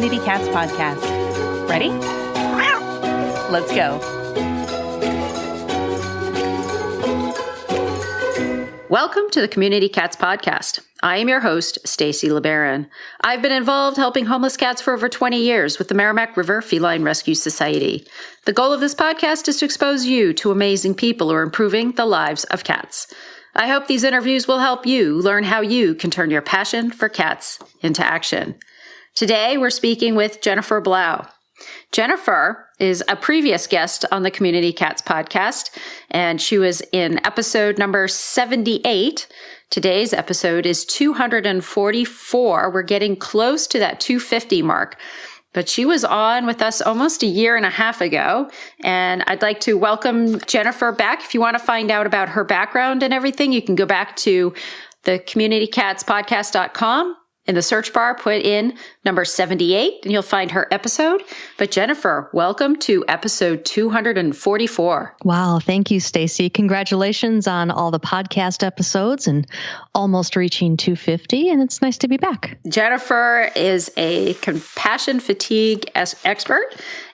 Community Cats podcast. Ready? Let's go. Welcome to the Community Cats podcast. I am your host, Stacy LeBaron. I've been involved helping homeless cats for over 20 years with the Merrimack River Feline Rescue Society. The goal of this podcast is to expose you to amazing people who are improving the lives of cats. I hope these interviews will help you learn how you can turn your passion for cats into action. Today, we're speaking with Jennifer Blough. Jennifer is a previous guest on the Community Cats podcast, and she was in episode number 78. Today's episode is 244. We're getting close to that 250 mark. But she was on with us almost a year and a half ago, and I'd like to welcome Jennifer back. If you want to find out about her background and everything, you can go back to the communitycatspodcast.com. In the search bar, put in number 78, and you'll find her episode. But Jennifer, welcome to episode 244. Wow, thank you, Stacy. Congratulations on all the podcast episodes and almost reaching 250, and it's nice to be back. Jennifer is a compassion fatigue expert.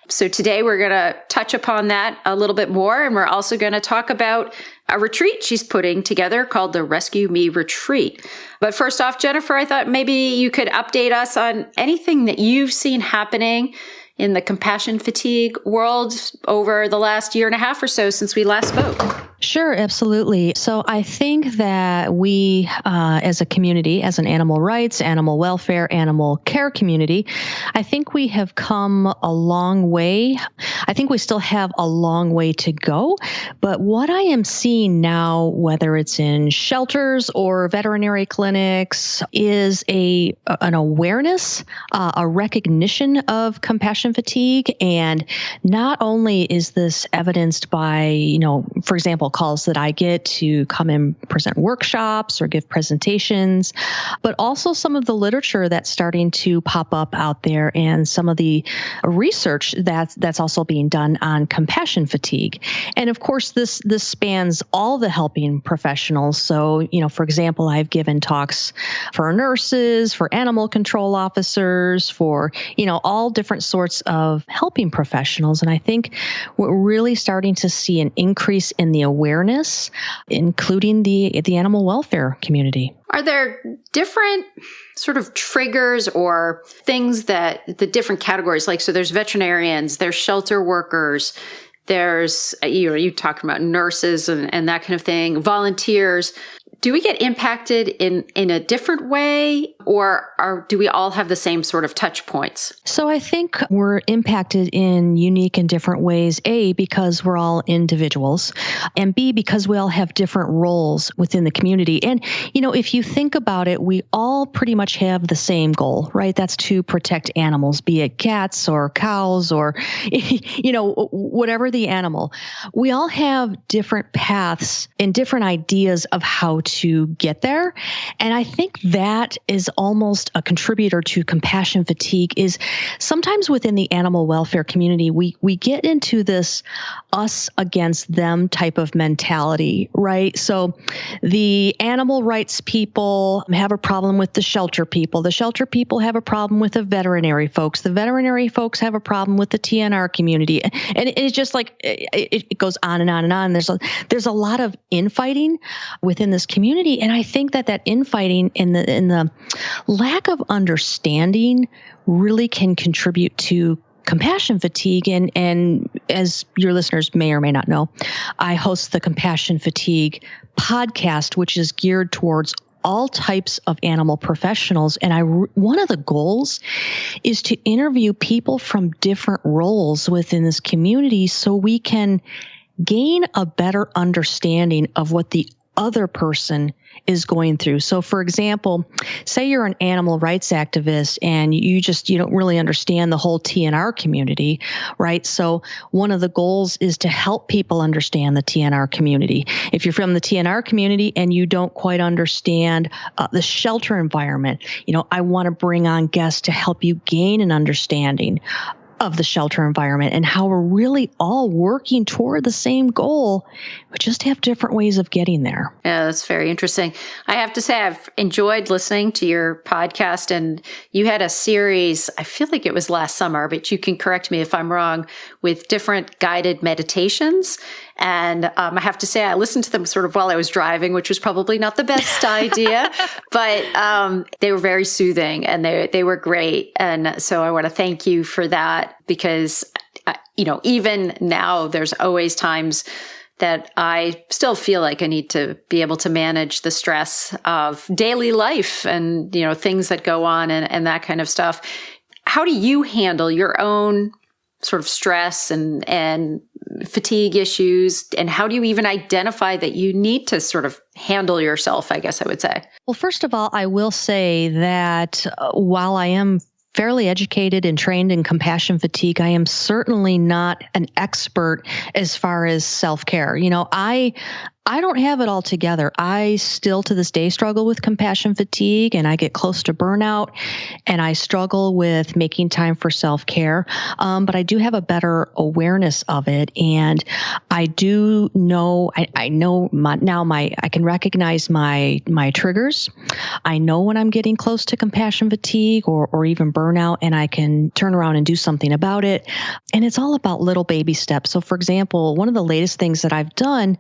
So today we're going to touch upon that a little bit more, and we're also going to talk about a retreat she's putting together called the Rescue Me Retreat. But first off, Jennifer, I thought maybe you could update us on anything that you've seen happening in the compassion fatigue world over the last year and a half or so since we last spoke. Sure, absolutely. So I think that we, as a community, as an animal rights, animal welfare, animal care community, I think we have come a long way. I think we still have a long way to go. But what I am seeing now, whether it's in shelters or veterinary clinics, is an awareness, a recognition of compassion fatigue. And not only is this evidenced by, for example, calls that I get to come and present workshops or give presentations, but also some of the literature that's starting to pop up out there and some of the research that's also being done on compassion fatigue. And of course, this spans all the helping professionals. So, for example, I've given talks for nurses, for animal control officers, for, all different sorts of helping professionals. And I think we're really starting to see an increase in the awareness, including the animal welfare community. Are there different sort of triggers or things that the different categories, so there's veterinarians, there's shelter workers, there's, you talking about nurses and that kind of thing, volunteers. Do we get impacted in a different way, or do we all have the same sort of touch points? So I think we're impacted in unique and different ways, A, because we're all individuals, and B, because we all have different roles within the community. And, if you think about it, we all pretty much have the same goal, right? That's to protect animals, be it cats or cows or, whatever the animal. We all have different paths and different ideas of how to get there. And I think that is almost a contributor to compassion fatigue is sometimes within the animal welfare community, we get into this us against them type of mentality, right? So the animal rights people have a problem with the shelter people. The shelter people have a problem with the veterinary folks. The veterinary folks have a problem with the TNR community. And it's just like, it goes on and on and on. There's a lot of infighting within this community. And I think that infighting and the lack of understanding really can contribute to compassion fatigue. And as your listeners may or may not know, I host the Compassion Fatigue podcast, which is geared towards all types of animal professionals. And one of the goals is to interview people from different roles within this community so we can gain a better understanding of what the other person is going through. So for example, say you're an animal rights activist and you don't really understand the whole TNR community, right? So one of the goals is to help people understand the TNR community. If you're from the TNR community and you don't quite understand the shelter environment, I want to bring on guests to help you gain an understanding. of the shelter environment and how we're really all working toward the same goal. We just have different ways of getting there. Yeah, that's very interesting. I have to say, I've enjoyed listening to your podcast, and you had a series, I feel like it was last summer, but you can correct me if I'm wrong, with different guided meditations. And I have to say, I listened to them sort of while I was driving, which was probably not the best idea, but they were very soothing and they were great. And so I want to thank you for that, because, even now there's always times that I still feel like I need to be able to manage the stress of daily life and, things that go on and that kind of stuff. How do you handle your own sort of stress and fatigue issues? And how do you even identify that you need to sort of handle yourself, I guess I would say? Well, first of all, I will say that while I am fairly educated and trained in compassion fatigue, I am certainly not an expert as far as self-care. I don't have it all together. I still to this day struggle with compassion fatigue, and I get close to burnout, and I struggle with making time for self-care. But I do have a better awareness of it. And I do know, I know I can recognize my triggers. I know when I'm getting close to compassion fatigue or even burnout, and I can turn around and do something about it. And it's all about little baby steps. So for example, one of the latest things that I've done,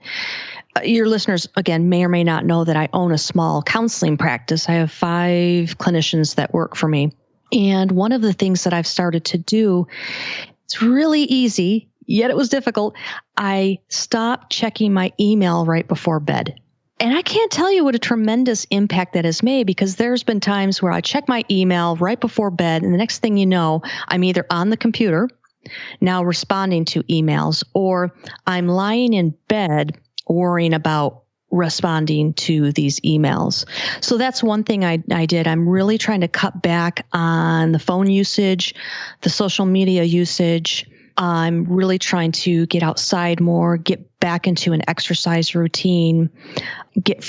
your listeners, again, may or may not know that I own a small counseling practice. I have 5 clinicians that work for me. And one of the things that I've started to do, it's really easy, yet it was difficult. I stopped checking my email right before bed. And I can't tell you what a tremendous impact that has made, because there's been times where I check my email right before bed, and the next thing you know, I'm either on the computer now responding to emails, or I'm lying in bed worrying about responding to these emails. So that's one thing I did. I'm really trying to cut back on the phone usage, the social media usage. I'm really trying to get outside more, get back into an exercise routine, get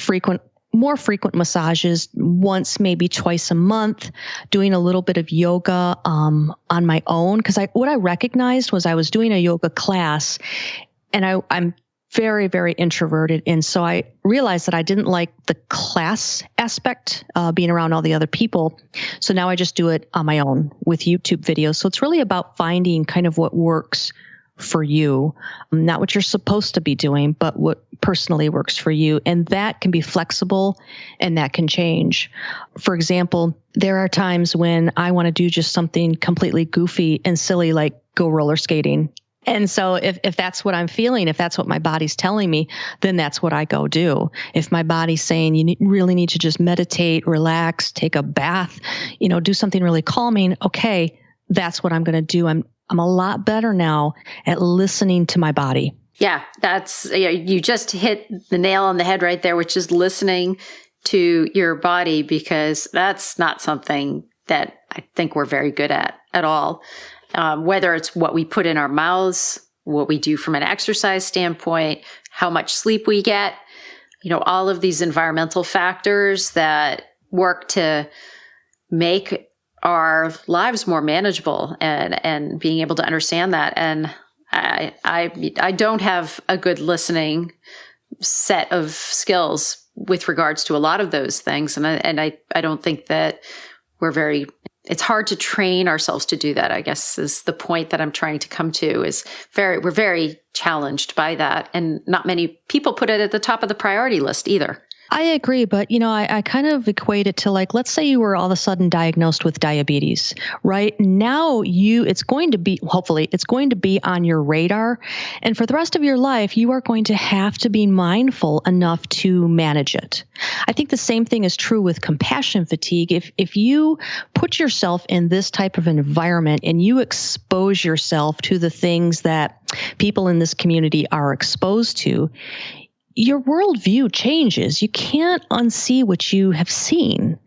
more frequent massages, once, maybe twice a month, doing a little bit of yoga on my own. Because what I recognized was I was doing a yoga class, and I'm very, very introverted. And so I realized that I didn't like the class aspect, being around all the other people. So now I just do it on my own with YouTube videos. So it's really about finding kind of what works for you, not what you're supposed to be doing, but what personally works for you. And that can be flexible and that can change. For example, there are times when I want to do just something completely goofy and silly, like go roller skating. And so if that's what I'm feeling, if that's what my body's telling me, then that's what I go do. If my body's saying you really need to just meditate, relax, take a bath, do something really calming, okay, that's what I'm going to do. I'm a lot better now at listening to my body. Yeah, you just hit the nail on the head right there, which is listening to your body, because that's not something that I think we're very good at all. Whether it's what we put in our mouths, what we do from an exercise standpoint, how much sleep we get, all of these environmental factors that work to make our lives more manageable, and being able to understand that. And I don't have a good listening set of skills with regards to a lot of those things. And I don't think that it's hard to train ourselves to do that, I guess, is the point that I'm trying to come to. We're very challenged by that. And not many people put it at the top of the priority list either. I agree, but I kind of equate it to, like, let's say you were all of a sudden diagnosed with diabetes, right? Now hopefully it's going to be on your radar. And for the rest of your life, you are going to have to be mindful enough to manage it. I think the same thing is true with compassion fatigue. If you put yourself in this type of environment and you expose yourself to the things that people in this community are exposed to, your worldview changes. You can't unsee what you have seen.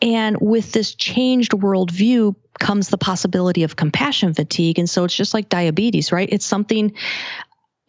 And with this changed worldview comes the possibility of compassion fatigue. And so it's just like diabetes, right? It's something,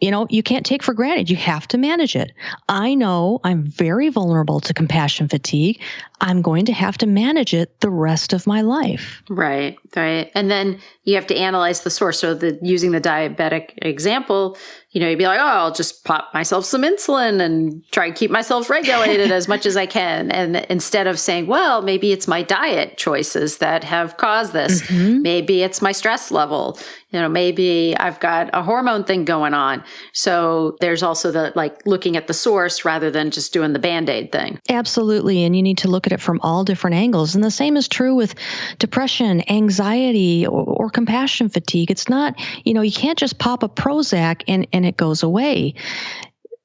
you can't take for granted. You have to manage it. I know I'm very vulnerable to compassion fatigue. I'm going to have to manage it the rest of my life. Right. And then you have to analyze the source. So using the diabetic example, you'd be like, oh, I'll just pop myself some insulin and try and keep myself regulated as much as I can. And instead of saying, well, maybe it's my diet choices that have caused this. Mm-hmm. Maybe it's my stress level. Maybe I've got a hormone thing going on. So there's also the looking at the source rather than just doing the Band-Aid thing. Absolutely. And you need to look at it from all different angles. And the same is true with depression, anxiety, or compassion fatigue. It's not, you can't just pop a Prozac and it goes away.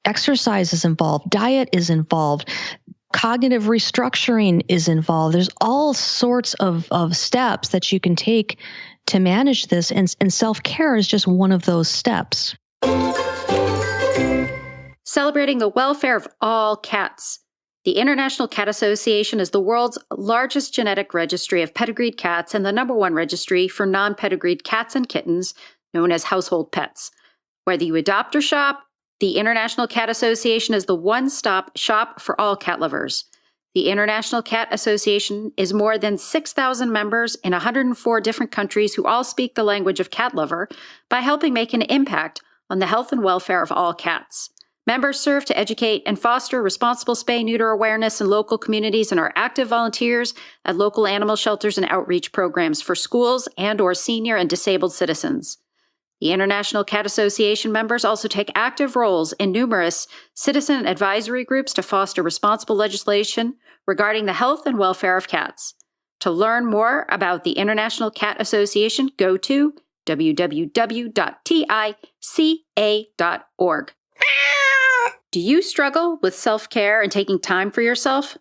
Exercise is involved. Diet is involved. Cognitive restructuring is involved. There's all sorts of steps that you can take to manage this. And self-care is just one of those steps. Celebrating the welfare of all cats. The International Cat Association is the world's largest genetic registry of pedigreed cats and the number one registry for non-pedigreed cats and kittens, known as household pets. Whether you adopt or shop, the International Cat Association is the one-stop shop for all cat lovers. The International Cat Association is more than 6,000 members in 104 different countries who all speak the language of cat lover by helping make an impact on the health and welfare of all cats. Members serve to educate and foster responsible spay-neuter awareness in local communities and are active volunteers at local animal shelters and outreach programs for schools and/or senior and disabled citizens. The International Cat Association members also take active roles in numerous citizen advisory groups to foster responsible legislation regarding the health and welfare of cats. To learn more about the International Cat Association, go to www.tica.org. Do you struggle with self-care and taking time for yourself?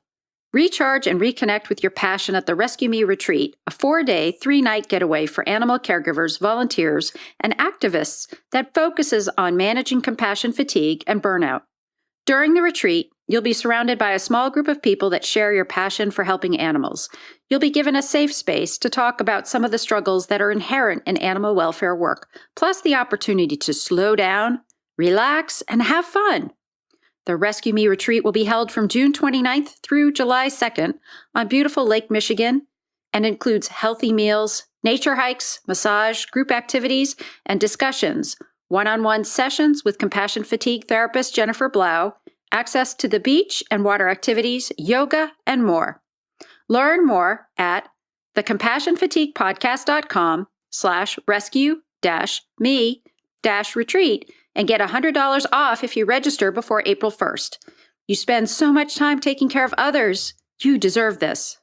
Recharge and reconnect with your passion at the Rescue Me Retreat, a 4-day, 3-night getaway for animal caregivers, volunteers, and activists that focuses on managing compassion fatigue and burnout. During the retreat, you'll be surrounded by a small group of people that share your passion for helping animals. You'll be given a safe space to talk about some of the struggles that are inherent in animal welfare work, plus the opportunity to slow down, relax, and have fun. The Rescue Me Retreat will be held from June 29th through July 2nd on beautiful Lake Michigan and includes healthy meals, nature hikes, massage, group activities, and discussions, one-on-one sessions with compassion fatigue therapist Jennifer Blough, access to the beach and water activities, yoga, and more. Learn more at thecompassionfatiguepodcast.com/rescue-me-retreat and get $100 off if you register before April 1st. You spend so much time taking care of others. You deserve this.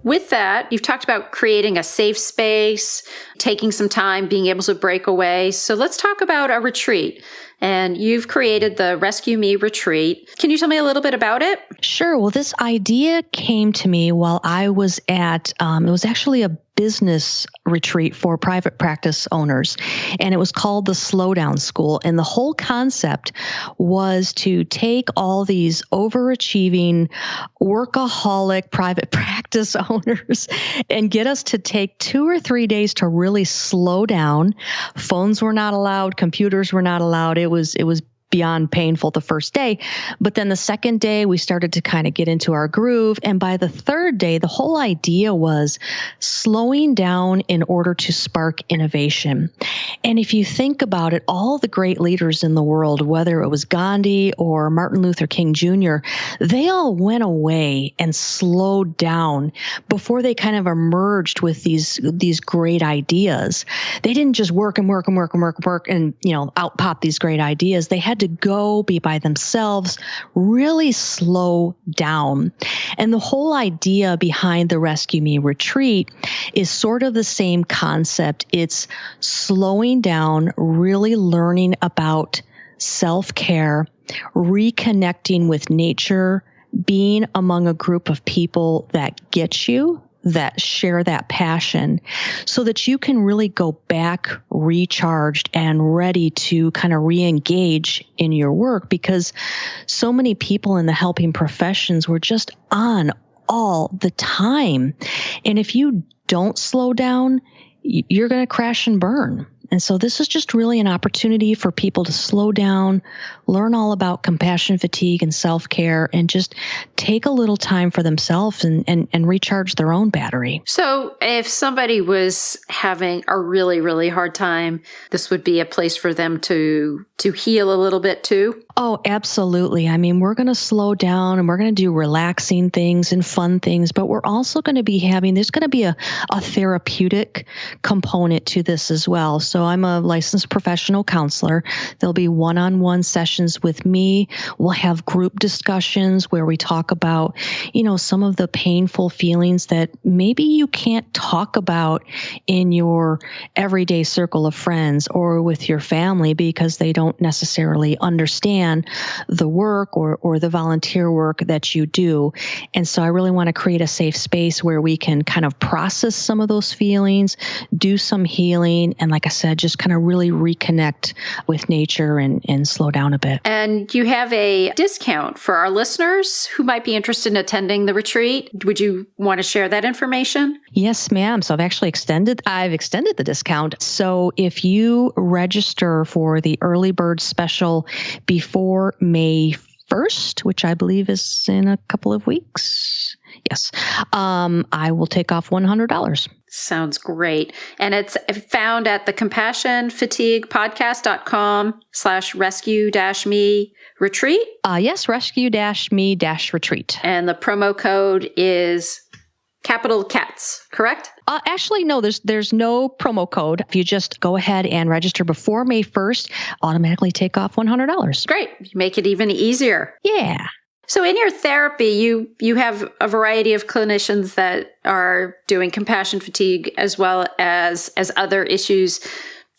With that, you've talked about creating a safe space, taking some time, being able to break away. So let's talk about a retreat. And you've created the Rescue Me Retreat. Can you tell me a little bit about it? Sure. Well, this idea came to me while I was at, it was actually a business retreat for private practice owners, and it was called the Slowdown School. And the whole concept was to take all these overachieving, workaholic private practice owners and get us to take 2 or 3 days to really slow down. Phones were not allowed, computers were not allowed. It was beyond painful the first day. But then the second day, we started to kind of get into our groove. And by the third day, the whole idea was slowing down in order to spark innovation. And if you think about it, all the great leaders in the world, whether it was Gandhi or Martin Luther King Jr., they all went away and slowed down before they kind of emerged with these great ideas. They didn't just work and out pop these great ideas. They had to go be by themselves, really slow down. And the whole idea behind the Rescue Me Retreat is sort of the same concept. It's slowing down, really learning about self-care, reconnecting with nature, being among a group of people that get you, that share that passion, so that you can really go back recharged and ready to kind of re-engage in your work, because so many people in the helping professions were just on all the time. And if you don't slow down, you're going to crash and burn. And so this is just really an opportunity for people to slow down, learn all about compassion fatigue and self-care, and just take a little time for themselves and recharge their own battery. So if somebody was having a really, really hard time, this would be a place for them to heal a little bit too? Oh, absolutely. I mean, we're going to slow down and we're going to do relaxing things and fun things, but we're also going to be there's going to be a therapeutic component to this as well. So I'm a licensed professional counselor. There'll be one-on-one sessions with me. We'll have group discussions where we talk about, some of the painful feelings that maybe you can't talk about in your everyday circle of friends or with your family because they don't necessarily understand the work or the volunteer work that you do. And so I really want to create a safe space where we can kind of process some of those feelings, do some healing, and like I said, just kind of really reconnect with nature and slow down a bit. And you have a discount for our listeners who might be interested in attending the retreat. Would you want to share that information? Yes, ma'am. So I've extended the discount. So if you register for the early bird special before May 1st, which I believe is in a couple of weeks, yes, I will take off $100. Sounds great. And it's found at the compassionfatiguepodcast.com/rescue-me retreat. Yes, rescue-me-retreat. And the promo code is capital CATS, correct? Actually, no, there's no promo code. If you just go ahead and register before May 1st, automatically take off $100. Great. You make it even easier. Yeah. So in your therapy, you have a variety of clinicians that are doing compassion fatigue as well as other issues.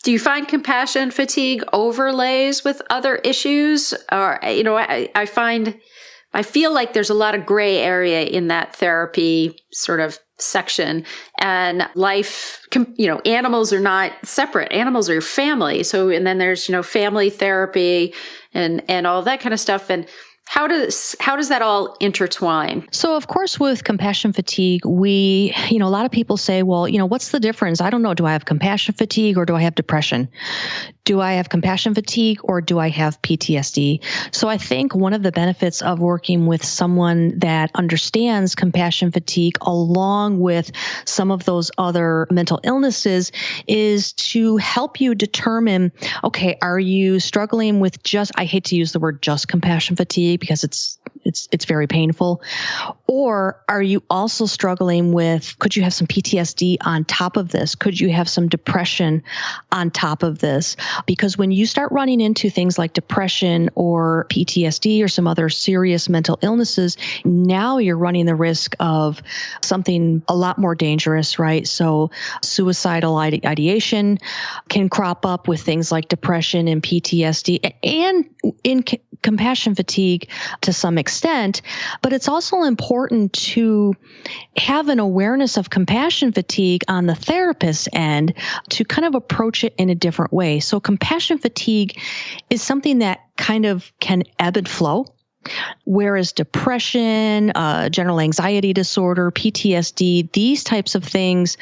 Do you find compassion fatigue overlays with other issues? Or, I feel like there's a lot of gray area in that therapy sort of section, and life, animals are not separate. Animals are your family. So, and then there's, family therapy and all that kind of stuff. And how does that all intertwine? So, of course, with compassion fatigue, a lot of people say, well, what's the difference? I don't know. Do I have compassion fatigue or do I have depression? Do I have compassion fatigue or do I have PTSD? So I think one of the benefits of working with someone that understands compassion fatigue along with some of those other mental illnesses is to help you determine, okay, are you struggling with I hate to use the word just compassion fatigue because it's very painful, or are you also struggling with, could you have some PTSD on top of this? Could you have some depression on top of this? Because when you start running into things like depression or PTSD or some other serious mental illnesses, now you're running the risk of something a lot more dangerous, right? So suicidal ideation can crop up with things like depression and PTSD and in compassion fatigue to some extent. But it's also important to have an awareness of compassion fatigue on the therapist's end to kind of approach it in a different way. So compassion fatigue is something that kind of can ebb and flow. Whereas depression, general anxiety disorder, PTSD, these types of things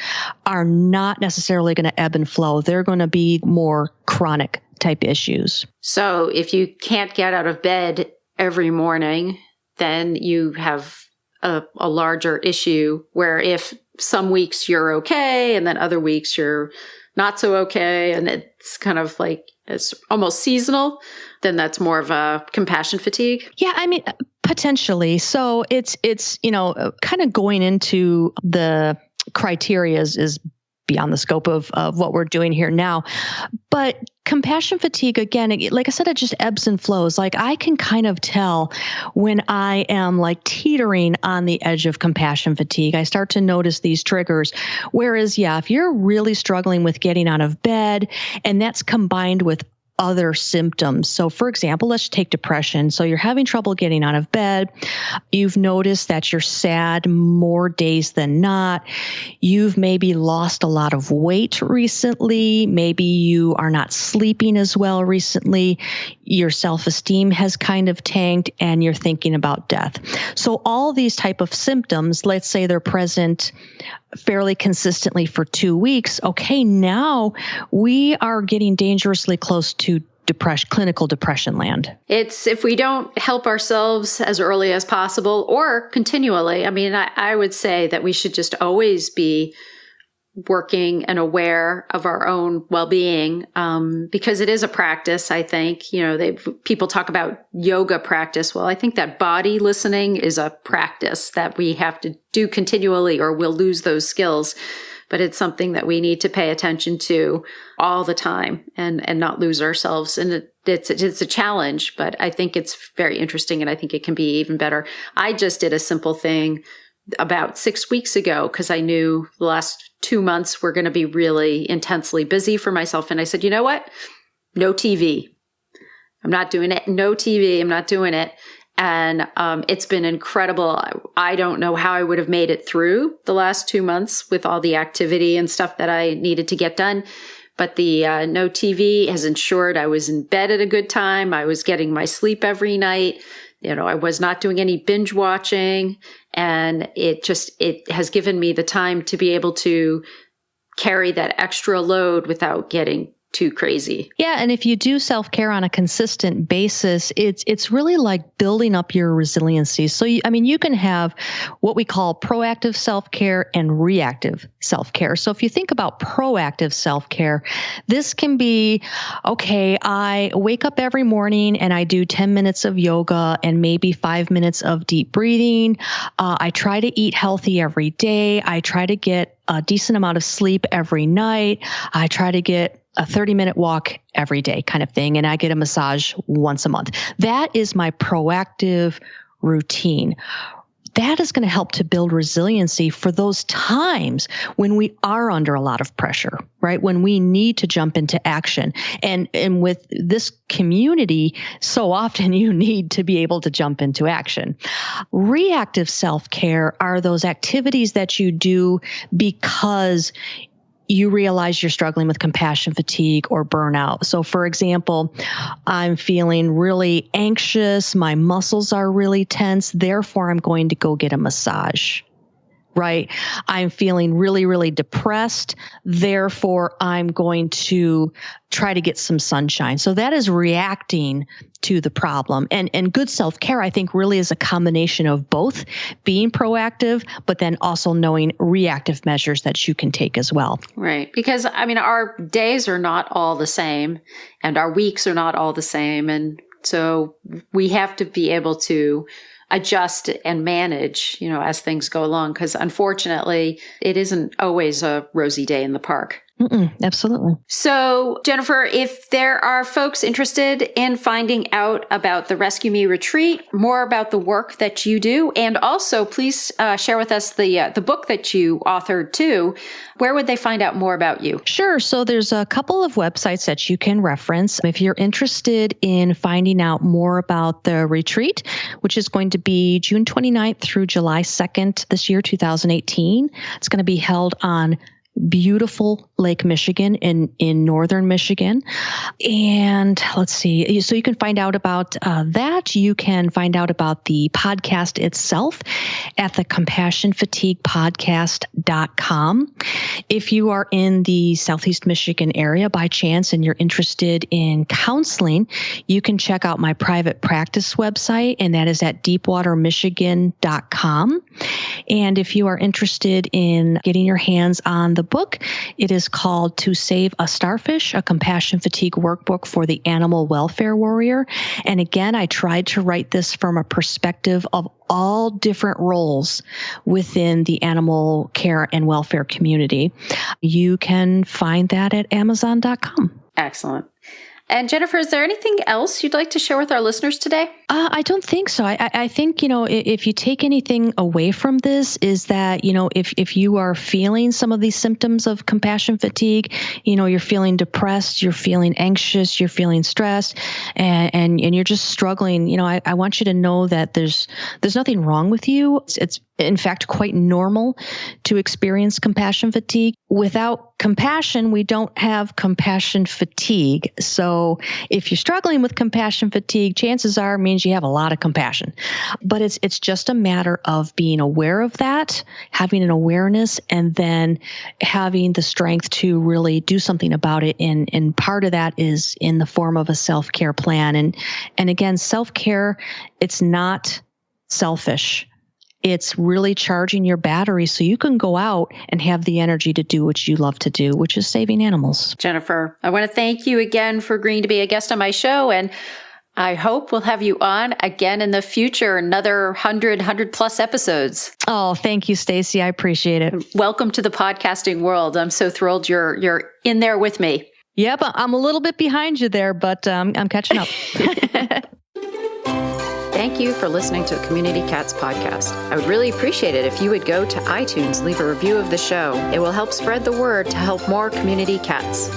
are not necessarily going to ebb and flow. They're going to be more chronic type issues. So if you can't get out of bed every morning, then you have a larger issue where if some weeks you're okay and then other weeks you're not so okay, and it's kind of like it's almost seasonal, then that's more of a compassion fatigue? Yeah, I mean, potentially. So it's kind of going into the criteria is beyond the scope of what we're doing here now. But compassion fatigue, again, like I said, it just ebbs and flows. Like I can kind of tell when I am like teetering on the edge of compassion fatigue. I start to notice these triggers. Whereas, if you're really struggling with getting out of bed and that's combined with other symptoms. So for example, let's take depression. So you're having trouble getting out of bed. You've noticed that you're sad more days than not. You've maybe lost a lot of weight recently. Maybe you are not sleeping as well recently. Your self-esteem has kind of tanked and you're thinking about death. So all these type of symptoms, let's say they're present fairly consistently for 2 weeks. Okay, now we are getting dangerously close to clinical depression land. It's if we don't help ourselves as early as possible or continually. I mean, I would say that we should just always be working and aware of our own well-being, because it is a practice. I think, people talk about yoga practice. Well, I think that body listening is a practice that we have to do continually or we'll lose those skills. But it's something that we need to pay attention to all the time and not lose ourselves. And it's a challenge, but I think it's very interesting and I think it can be even better. I just did a simple thing about 6 weeks ago because I knew the last 2 months were going to be really intensely busy for myself. And I said, you know what? No TV. I'm not doing it. No TV. I'm not doing it. And it's been incredible. I don't know how I would have made it through the last 2 months with all the activity and stuff that I needed to get done. But the no TV has ensured I was in bed at a good time. I was getting my sleep every night. I was not doing any binge watching. And it has given me the time to be able to carry that extra load without getting too crazy. Yeah, and if you do self-care on a consistent basis, it's really like building up your resiliency. So, you can have what we call proactive self-care and reactive self-care. So if you think about proactive self-care, this can be, okay, I wake up every morning and I do 10 minutes of yoga and maybe 5 minutes of deep breathing. I try to eat healthy every day. I try to get a decent amount of sleep every night. I try to get a 30-minute walk every day kind of thing, and I get a massage once a month. That is my proactive routine. That is going to help to build resiliency for those times when we are under a lot of pressure, right? When we need to jump into action. And with this community, so often you need to be able to jump into action. Reactive self-care are those activities that you do because you realize you're struggling with compassion fatigue or burnout. So for example, I'm feeling really anxious. My muscles are really tense. Therefore, I'm going to go get a massage, right? I'm feeling really, really depressed. Therefore, I'm going to try to get some sunshine. So that is reacting to the problem. And good self-care, I think, really is a combination of both being proactive, but then also knowing reactive measures that you can take as well. Right. Because, our days are not all the same and our weeks are not all the same. And so we have to be able to adjust and manage, as things go along. Because unfortunately, it isn't always a rosy day in the park. Absolutely. So, Jennifer, if there are folks interested in finding out about the Rescue Me retreat, more about the work that you do, and also please share with us the book that you authored too, where would they find out more about you? Sure. So there's a couple of websites that you can reference. If you're interested in finding out more about the retreat, which is going to be June 29th through July 2nd this year, 2018, it's going to be held on beautiful Lake Michigan in northern Michigan. And let's see. So you can find out about that. You can find out about the podcast itself at the compassionfatiguepodcast.com. If you are in the Southeast Michigan area by chance and you're interested in counseling, you can check out my private practice website, and that is at deepwatermichigan.com. And if you are interested in getting your hands on the book, it is called To Save a Starfish, a compassion fatigue workbook for the animal welfare warrior. And again, I tried to write this from a perspective of all different roles within the animal care and welfare community. You can find that at Amazon.com. Excellent. And Jennifer, is there anything else you'd like to share with our listeners today? I don't think so. I think, if you take anything away from this is that, if you are feeling some of these symptoms of compassion fatigue, you're feeling depressed, you're feeling anxious, you're feeling stressed, and you're just struggling, I want you to know that there's nothing wrong with you. It's in fact quite normal to experience compassion fatigue. Without compassion, we don't have compassion fatigue. So if you're struggling with compassion fatigue, chances are it means you have a lot of compassion. But it's just a matter of being aware of that, having an awareness, and then having the strength to really do something about it. And part of that is in the form of a self-care plan. And again, self-care, it's not selfish. It's really charging your battery so you can go out and have the energy to do what you love to do, which is saving animals. Jennifer, I want to thank you again for agreeing to be a guest on my show. And I hope we'll have you on again in the future, another 100 plus episodes. Oh, thank you, Stacy. I appreciate it. Welcome to the podcasting world. I'm so thrilled you're in there with me. Yep, I'm a little bit behind you there, but I'm catching up. Thank you for listening to the Community Cats podcast. I would really appreciate it if you would go to iTunes, leave a review of the show. It will help spread the word to help more community cats.